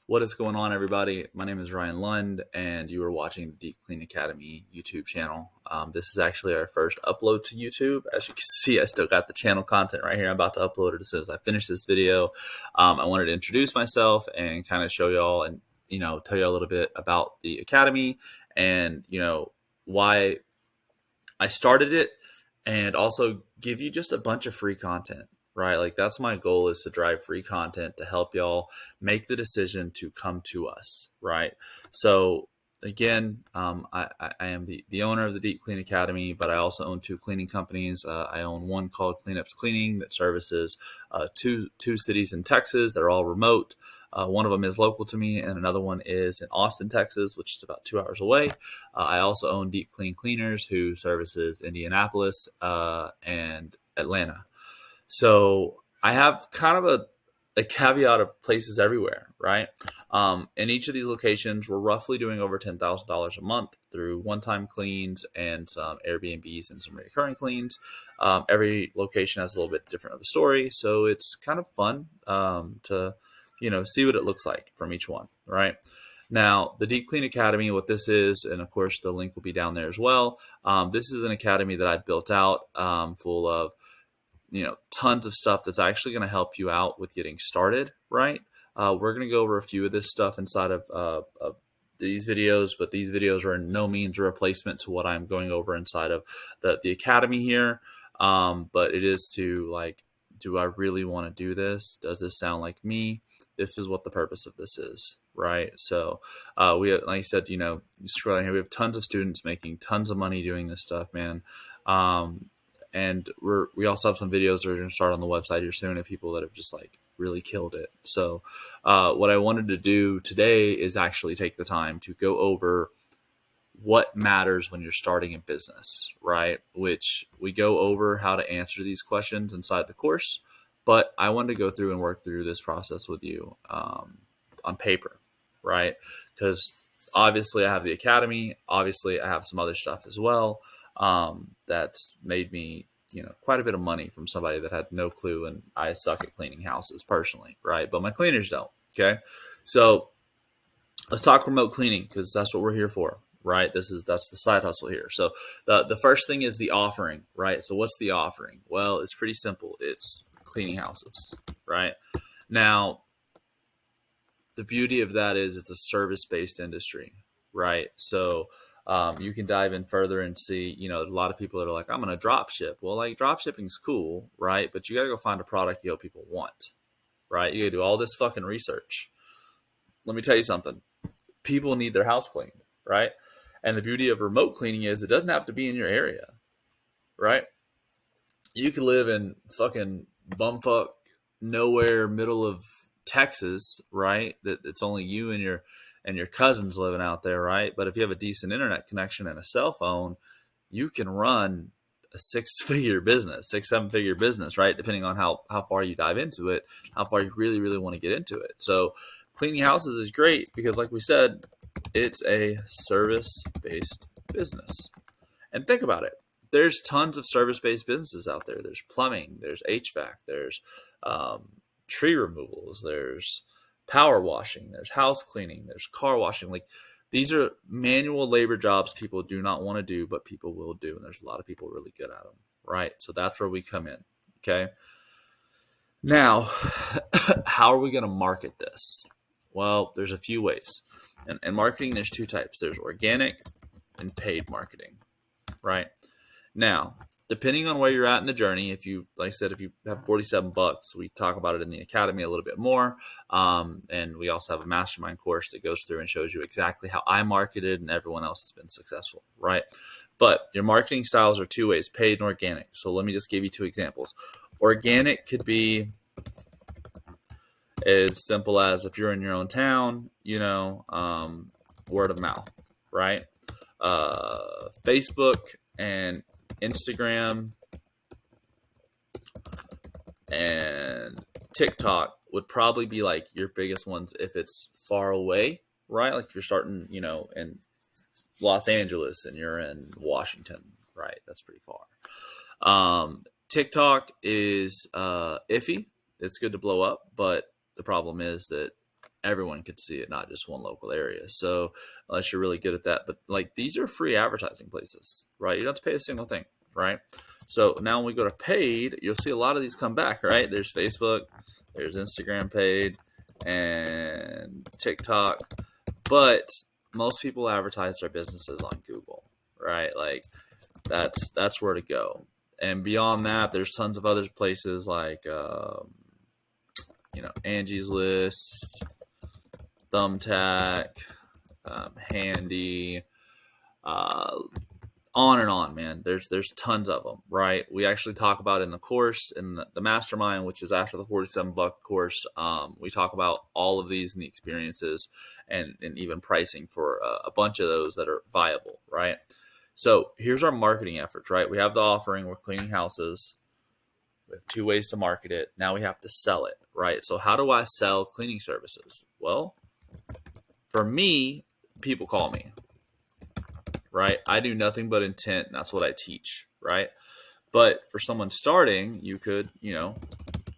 What is going on, everybody? My name is Ryan Lund, and you are watching the Deep Clean Academy YouTube channel. This is actually our first upload to YouTube. As you can see, I still got the channel content right here. I'm about to upload it as soon as I finish this video. I wanted to introduce myself and kind of show y'all and tell you a little bit about the academy and why I started it, and also give you just a bunch of free content. Right, like that's my goal, is to drive free content to help y'all make the decision to come to us. Right, so again, I am the owner of the Deep Clean Academy, but I also own two cleaning companies. I own one called Cleanups Cleaning that services two cities in Texas. They're all remote. One of them is local to me, and another one is in Austin, Texas, which is about 2 hours away. I also own Deep Clean Cleaners, who services Indianapolis and Atlanta. So I have kind of a caveat of places everywhere, right? In each of these locations, we're roughly doing over $10,000 a month through one-time cleans and some Airbnbs and some recurring cleans. Every location has a little bit different of a story, so it's kind of fun to see what it looks like from each one, right? Now, the Deep Clean Academy, what this is, and of course the link will be down there as well. This is an academy that I built out full of tons of stuff that's actually going to help you out with getting started, right? We're going to go over a few of this stuff inside of these videos, but these videos are in no means a replacement to what I'm going over inside of the academy here. But it is to, like, do I really want to do this? Does this sound like me? This is what the purpose of this is, right? So we have, like I said, scrolling here, we have tons of students making tons of money doing this stuff, man. And we also have some videos that are going to start on the website here soon of people that have just like really killed it. So what I wanted to do today is actually take the time to go over what matters when you're starting a business, right? Which we go over how to answer these questions inside the course, but I wanted to go through and work through this process with you on paper, right? Because obviously I have the academy, obviously I have some other stuff as well. That's made me, quite a bit of money from somebody that had no clue, and I suck at cleaning houses personally, right? But my cleaners don't. Okay, so let's talk remote cleaning, because that's what we're here for, right? That's the side hustle here. So the first thing is the offering, right? So what's the offering? Well, it's pretty simple. It's cleaning houses, right? Now, the beauty of that is it's a service-based industry, right? So you can dive in further and see, a lot of people that are like, I'm going to drop ship. Well, like, drop shipping's cool, right? But you got to go find a product you hope people want, right? You got to do all this fucking research. Let me tell you something. People need their house cleaned, right? And the beauty of remote cleaning is it doesn't have to be in your area, right? You could live in fucking bumfuck nowhere, middle of Texas, right? That it's only you and your cousins living out there, right? But if you have a decent internet connection and a cell phone, you can run a six-figure business, 6-7-figure business, right? Depending on how far you dive into it, how far you really, really want to get into it. So cleaning houses is great because, like we said, it's a service-based business. And think about it. There's tons of service-based businesses out there. There's plumbing, there's HVAC, there's tree removals, there's power washing, there's house cleaning, there's car washing. Like, these are manual labor jobs people do not want to do, but people will do. And there's a lot of people really good at them, right? So that's where we come in. Okay. Now, how are we going to market this? Well, there's a few ways. And marketing, there's two types. There's organic and paid marketing, right? Now, depending on where you're at in the journey, if you, like I said, if you have $47, we talk about it in the academy a little bit more. And we also have a mastermind course that goes through and shows you exactly how I marketed and everyone else has been successful, right? But your marketing styles are two ways, paid and organic. So let me just give you two examples. Organic could be as simple as, if you're in your own town, word of mouth, right? Facebook and Instagram and TikTok would probably be like your biggest ones if it's far away, right? Like if you're starting, in Los Angeles and you're in Washington, right? That's pretty far. TikTok is iffy. It's good to blow up, but the problem is that everyone could see it, not just one local area. So unless you're really good at that, but like these are free advertising places, right? You don't have to pay a single thing, right? So now when we go to paid, you'll see a lot of these come back, right? There's Facebook, there's Instagram paid, and TikTok, but most people advertise their businesses on Google, right? Like that's where to go. And beyond that, there's tons of other places like, Angie's List, Thumbtack, Handy, on and on, man. There's tons of them, right? We actually talk about in the course, in the mastermind, which is after the $47 course. We talk about all of these and the experiences and even pricing for a bunch of those that are viable, right? So here's our marketing efforts, right? We have the offering, we're cleaning houses. We have 2 ways to market it. Now we have to sell it, right? So how do I sell cleaning services? Well, for me, people call me, right? I do nothing but intent, and that's what I teach, right? But for someone starting, you could,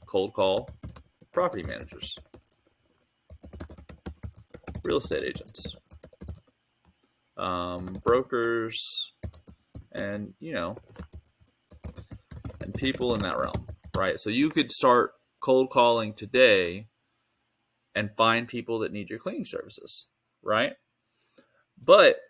cold call property managers, real estate agents, brokers, and, and people in that realm, right? So you could start cold calling today and find people that need your cleaning services, right? But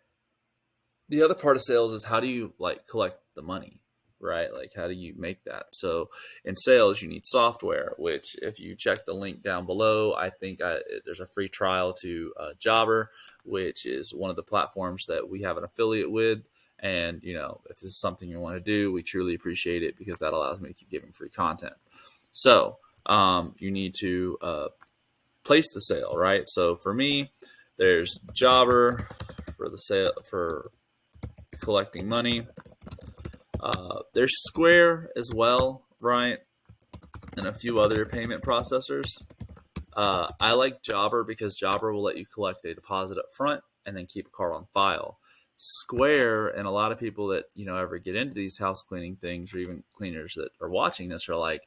the other part of sales is how do you collect the money, right? Like how do you make that? So in sales, you need software, which if you check the link down below, I think there's a free trial to Jobber, which is one of the platforms that we have an affiliate with. And, if this is something you want to do, we truly appreciate it because that allows me to keep giving free content. So you need to place the sale, right? So for me, there's Jobber for the sale, for collecting money. There's Square as well, right? And a few other payment processors. I like Jobber because Jobber will let you collect a deposit up front and then keep a card on file. Square, and a lot of people that ever get into these house cleaning things, or even cleaners that are watching this, are like,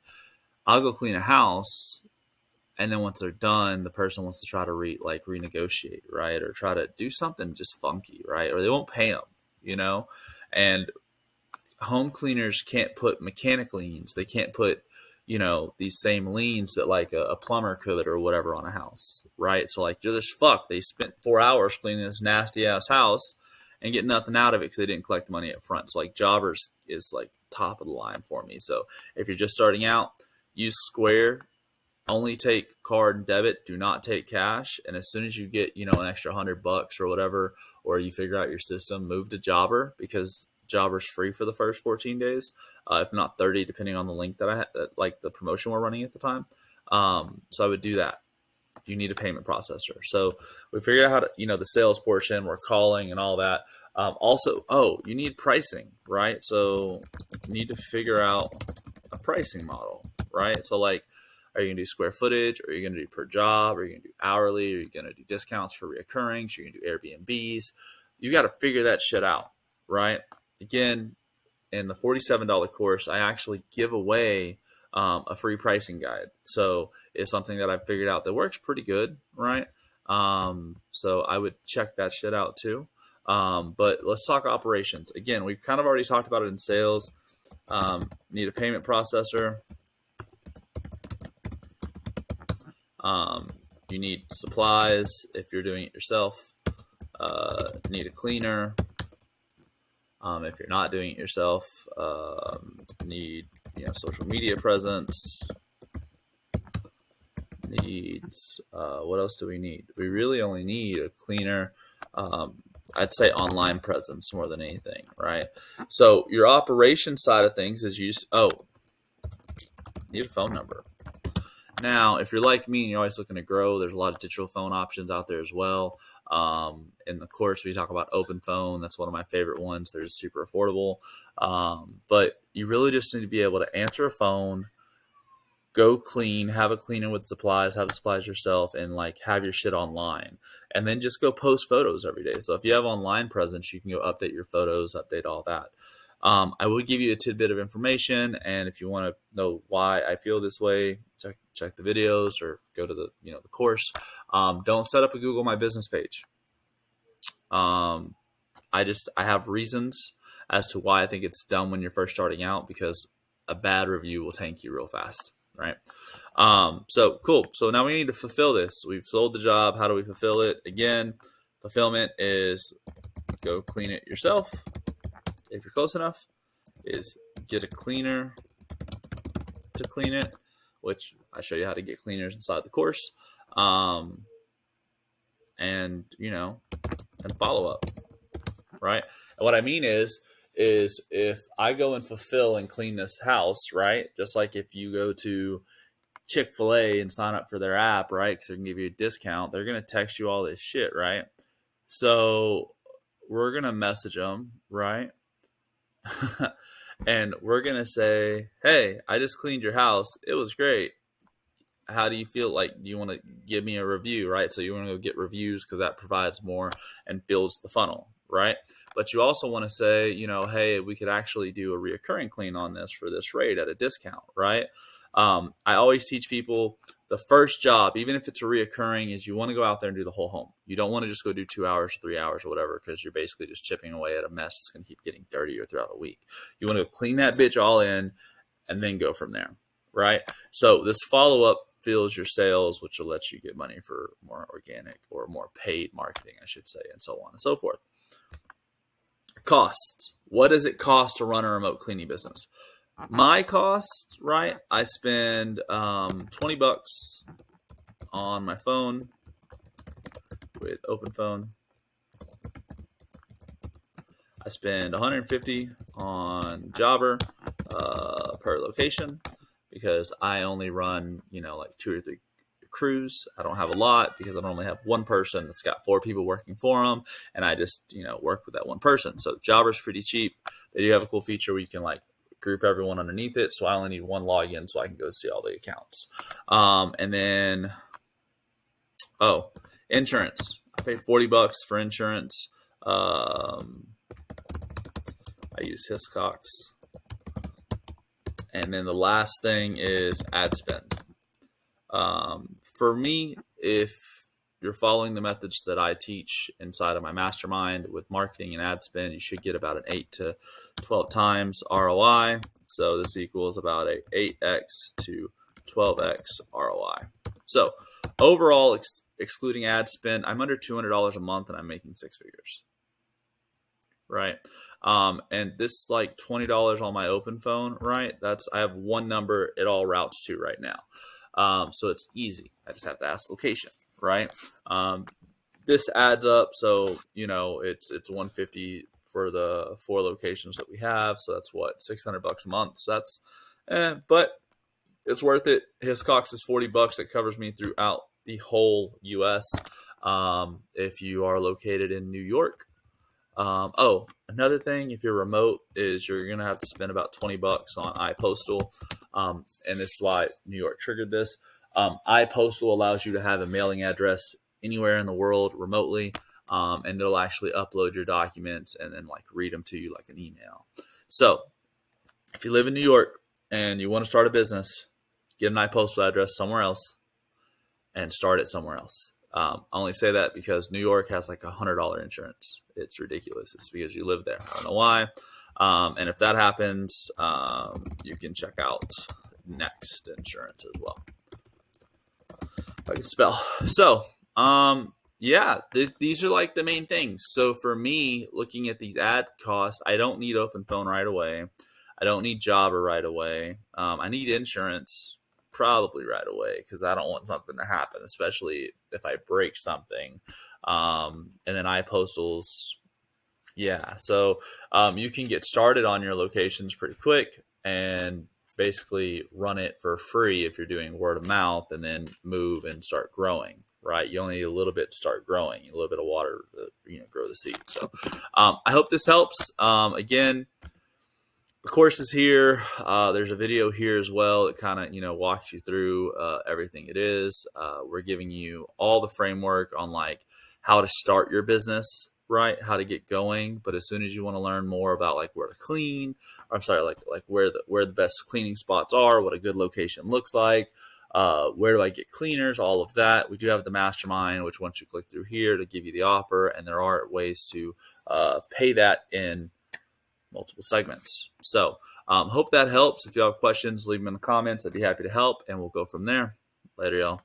I'll go clean a house, and then once they're done, the person wants to try to renegotiate, right, or try to do something just funky, right, or they won't pay them, and home cleaners can't put mechanic liens. They can't put these same liens that like a plumber could or whatever on a house, right? So like you're just fucked. They spent 4 hours cleaning this nasty ass house and get nothing out of it because they didn't collect money up front. So like Jobbers is like top of the line for me. So if you're just starting out, use Square. Only take card and debit. Do not take cash. And as soon as you get an extra $100 or whatever, or you figure out your system, move to Jobber, because Jobber's free for the first 14 days, if not 30, depending on the link that I had, like the promotion we're running at the time. So I would do that. You need a payment processor. So we figured out how to, the sales portion, we're calling and all that. Also, you need pricing, right? So you need to figure out a pricing model, right? So like, are you going to do square footage? Are you going to do per job? Are you going to do hourly? Are you going to do discounts for reoccurring? Are you going to do Airbnbs? You got to figure that shit out, right? Again, in the $47 course, I actually give away a free pricing guide. So it's something that I've figured out that works pretty good, right? So I would check that shit out too. But let's talk operations. Again, we've kind of already talked about it in sales. Need a payment processor. You need supplies if you're doing it yourself. Need a cleaner. If you're not doing it yourself, need social media presence. Needs what else do we need? We really only need a cleaner. I'd say online presence more than anything, right? So your operation side of things is need a phone number. Now, if you're like me and you're always looking to grow, there's a lot of digital phone options out there as well. In the course, we talk about open phone. That's one of my favorite ones. They're super affordable. But you really just need to be able to answer a phone, go clean, have a cleaner with supplies, have the supplies yourself, and have your shit online. And then just go post photos every day. So if you have online presence, you can go update your photos, update all that. I will give you a tidbit of information, and if you want to know why I feel this way, check the videos or go to the the course. Don't set up a Google My Business page. I have reasons as to why I think it's dumb when you're first starting out, because a bad review will tank you real fast, right? So cool. So now we need to fulfill this. We've sold the job. How do we fulfill it? Again, fulfillment is go clean it yourself if you're close enough, is get a cleaner to clean it, which I show you how to get cleaners inside the course. And and follow up, right? And what I mean is if I go and fulfill and clean this house, right? Just like if you go to Chick-fil-A and sign up for their app, right? Because they can give you a discount. They're going to text you all this shit, right? So we're going to message them, right? And we're going to say, hey, I just cleaned your house. It was great. How do you feel? Like, do you want to give me a review, right? So you want to go get reviews because that provides more and fills the funnel, right? But you also want to say, hey, we could actually do a reoccurring clean on this for this rate at a discount, right? I always teach people the first job, even if it's a reoccurring, is you want to go out there and do the whole home. You don't want to just go do 2 hours, 3 hours, or whatever, because you're basically just chipping away at a mess that's going to keep getting dirtier throughout a week. You want to clean that bitch all in and then go from there, right? So this follow-up fills your sales, which will let you get money for more organic or more paid marketing, I should say, and so on and so forth. Cost. What does it cost to run a remote cleaning business? My cost, right? I spend $20 on my phone with open phone. I spend $150 on Jobber per location, because I only run, like 2 or 3 crews. I don't have a lot because I normally have one person that's got 4 people working for them, and I just, work with that one person. So Jobber's pretty cheap. They do have a cool feature where you can group everyone underneath it. So I only need one login so I can go see all the accounts. And then, insurance. I pay $40 for insurance. I use Hiscox. And then the last thing is ad spend. For me, if you're following the methods that I teach inside of my mastermind with marketing and ad spend, you should get about an 8 to 12 times ROI. So this equals about a 8x to 12x ROI. So overall, excluding ad spend, I'm under $200 a month and I'm making 6 figures, right? And this $20 on my open phone, right? I have one number it all routes to right now. So it's easy. I just have to ask location, right? This adds up. So, it's $150 for the 4 locations that we have. So that's what, $600 a month. So that's, but it's worth it. Hiscox is $40. It covers me throughout the whole US. If you are located in New York, another thing, if you're remote, is you're going to have to spend about $20 on iPostal. And this is why New York triggered this. iPostal allows you to have a mailing address anywhere in the world remotely. And it'll actually upload your documents and then read them to you like an email. So if you live in New York and you want to start a business, get an iPostal address somewhere else and start it somewhere else. I only say that because New York has $100 insurance. It's ridiculous. It's because you live there. I don't know why. And if that happens, you can check out Next Insurance as well. If I can spell. So, these are the main things. So for me, looking at these ad costs, I don't need open phone right away. I don't need Jobber right away. I need insurance probably right away because I don't want something to happen, especially if I break something. And then iPostals, so you can get started on your locations pretty quick and basically run it for free if you're doing word of mouth, and then move and start growing, right? You only need a little bit to start growing, a little bit of water to grow the seed. So I hope this helps. Again, the course is here. There's a video here as well that kind of, walks you through everything it is. We're giving you all the framework on how to start your business right, how to get going. But as soon as you want to learn more about like where to clean, or I'm sorry, like where the best cleaning spots are, what a good location looks like, where do I get cleaners, all of that. We do have the mastermind, which once you click through here to give you the offer, and there are ways to pay that in multiple segments. So hope that helps. If you have questions, leave them in the comments. I'd be happy to help, and we'll go from there. Later, y'all.